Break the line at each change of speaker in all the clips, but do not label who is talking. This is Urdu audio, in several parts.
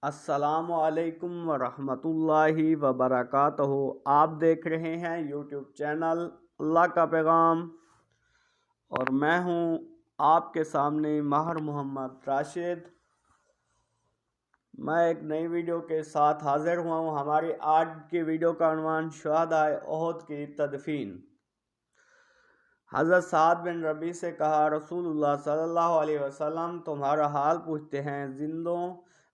السلام علیکم ورحمۃ اللہ وبرکاتہ۔ آپ دیکھ رہے ہیں یوٹیوب چینل اللہ کا پیغام، اور میں ہوں آپ کے سامنے ماہر محمد راشد۔ میں ایک نئی ویڈیو کے ساتھ حاضر ہوا ہوں۔ ہماری آج کی ویڈیو کا عنوان شہدائے احد کی تدفین۔ حضرت سعد بن ربیع سے کہا، رسول اللہ صلی اللہ علیہ وسلم تمہارا حال پوچھتے ہیں، زندوں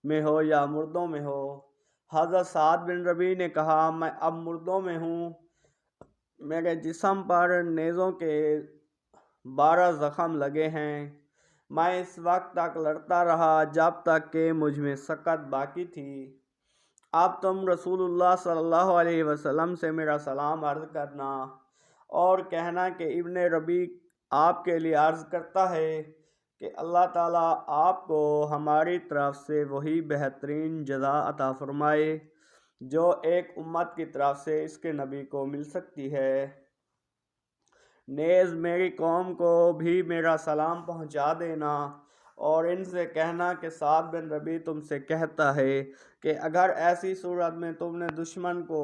میں ہو یا مردوں میں ہو؟ حضرت سعد بن ربیع نے کہا، میں اب مردوں میں ہوں۔ میرے جسم پر نیزوں کے 12 زخم لگے ہیں۔ میں اس وقت تک لڑتا رہا جب تک کہ مجھ میں سکت باقی تھی۔ اب تم رسول اللہ صلی اللہ علیہ وسلم سے میرا سلام عرض کرنا اور کہنا کہ ابن ربیع آپ کے لیے عرض کرتا ہے کہ اللہ تعالیٰ آپ کو ہماری طرف سے وہی بہترین جزا عطا فرمائے جو ایک امت کی طرف سے اس کے نبی کو مل سکتی ہے۔ نیز میری قوم کو بھی میرا سلام پہنچا دینا اور ان سے کہنا کہ سعد بن ربیع تم سے کہتا ہے کہ اگر ایسی صورت میں تم نے دشمن کو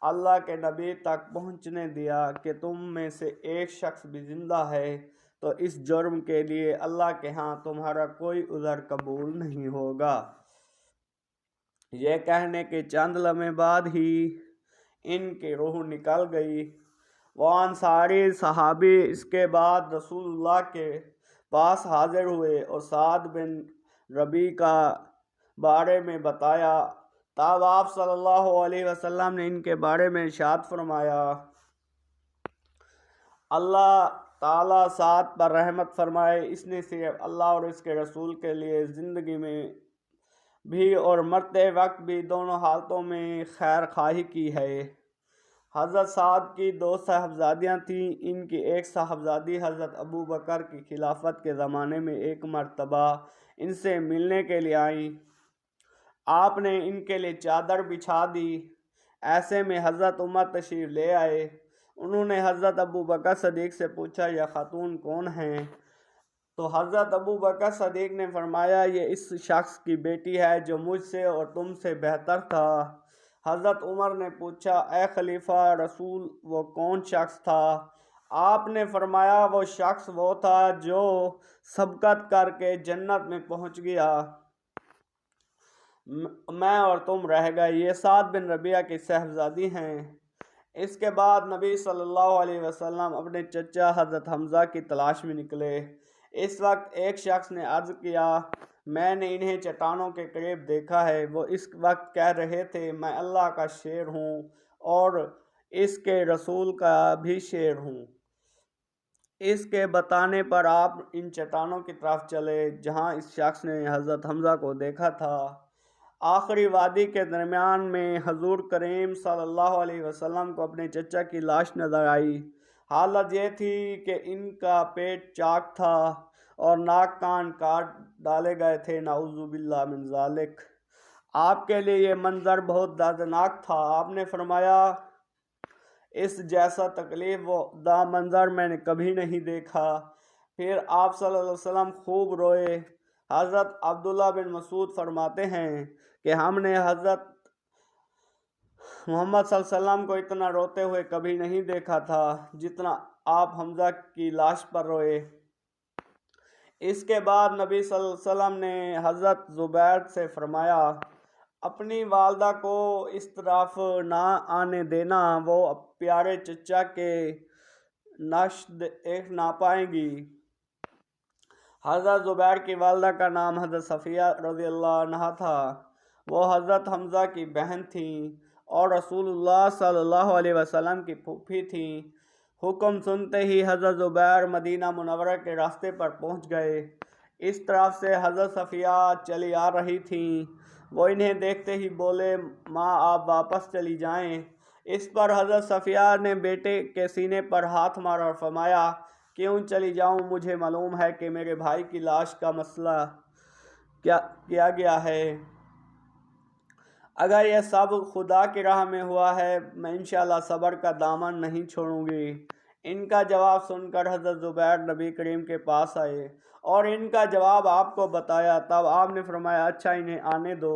اللہ کے نبی تک پہنچنے دیا کہ تم میں سے ایک شخص بھی زندہ ہے تو اس جرم کے لیے اللہ کے ہاں تمہارا کوئی عذر قبول نہیں ہوگا۔ یہ کہنے کے چند لمحے بعد ہی ان کی روح نکل گئی۔ وہ انصاری صحابی اس کے بعد رسول اللہ کے پاس حاضر ہوئے اور سعد بن ربیع کا بارے میں بتایا۔ تب آپ صلی اللہ علیہ وسلم نے ان کے بارے میں ارشاد فرمایا، اللہ تعالیٰ سعد پر رحمت فرمائے، اس نے صرف اللہ اور اس کے رسول کے لیے زندگی میں بھی اور مرتے وقت بھی دونوں حالتوں میں خیر خواہی کی ہے۔ حضرت سعد کی 2 صاحبزادیاں تھیں۔ ان کی ایک صاحبزادی حضرت ابو بکر کی خلافت کے زمانے میں ایک مرتبہ ان سے ملنے کے لیے آئیں۔ آپ نے ان کے لیے چادر بچھا دی۔ ایسے میں حضرت عمر تشریف لے آئے۔ انہوں نے حضرت ابو بکر صدیق سے پوچھا، یہ خاتون کون ہیں؟ تو حضرت ابو بکر صدیق نے فرمایا، یہ اس شخص کی بیٹی ہے جو مجھ سے اور تم سے بہتر تھا۔ حضرت عمر نے پوچھا، اے خلیفہ رسول وہ کون شخص تھا؟ آپ نے فرمایا، وہ شخص وہ تھا جو سبقت کر کے جنت میں پہنچ گیا، میں اور تم رہ گئے۔ یہ سعد بن ربیع کی صاحبزادی ہیں۔ اس کے بعد نبی صلی اللہ علیہ وسلم اپنے چچا حضرت حمزہ کی تلاش میں نکلے۔ اس وقت ایک شخص نے عرض کیا، میں نے انہیں چٹانوں کے قریب دیکھا ہے۔ وہ اس وقت کہہ رہے تھے، میں اللہ کا شیر ہوں اور اس کے رسول کا بھی شیر ہوں۔ اس کے بتانے پر آپ ان چٹانوں کی طرف چلے جہاں اس شخص نے حضرت حمزہ کو دیکھا تھا۔ آخری وادی کے درمیان میں حضور کریم صلی اللہ علیہ وسلم کو اپنے چچا کی لاش نظر آئی۔ حالت یہ تھی کہ ان کا پیٹ چاک تھا اور ناک کان کاٹ ڈالے گئے تھے، نعوذ باللہ من ذالک۔ آپ کے لیے یہ منظر بہت دردناک تھا۔ آپ نے فرمایا، اس جیسا تکلیف دہ منظر میں نے کبھی نہیں دیکھا۔ پھر آپ صلی اللہ علیہ وسلم خوب روئے۔ حضرت عبداللہ بن مسعود فرماتے ہیں کہ ہم نے حضرت محمد صلی اللہ علیہ وسلم کو اتنا روتے ہوئے کبھی نہیں دیکھا تھا جتنا آپ حمزہ کی لاش پر روئے۔ اس کے بعد نبی صلی اللہ علیہ وسلم نے حضرت زبیر سے فرمایا، اپنی والدہ کو اس طرف نہ آنے دینا، وہ پیارے چچا کے نقش دیکھ نہ پائیں گی۔ حضرت زبیر کی والدہ کا نام حضرت صفیہ رضی اللہ عنہا تھا۔ وہ حضرت حمزہ کی بہن تھیں اور رسول اللہ صلی اللہ علیہ وسلم کی پھوپھی تھیں۔ حکم سنتے ہی حضرت زبیر مدینہ منورہ کے راستے پر پہنچ گئے۔ اس طرف سے حضرت صفیہ چلی آ رہی تھیں۔ وہ انہیں دیکھتے ہی بولے، ماں آپ واپس چلی جائیں۔ اس پر حضرت صفیہ نے بیٹے کے سینے پر ہاتھ مارا اور فرمایا، کیوں چلی جاؤں؟ مجھے معلوم ہے کہ میرے بھائی کی لاش کا مسئلہ کیا گیا ہے۔ اگر یہ سب خدا کی راہ میں ہوا ہے، میں انشاءاللہ صبر کا دامن نہیں چھوڑوں گی۔ ان کا جواب سن کر حضرت زبیر نبی کریم کے پاس آئے اور ان کا جواب آپ کو بتایا۔ تب آپ نے فرمایا، اچھا انہیں آنے دو۔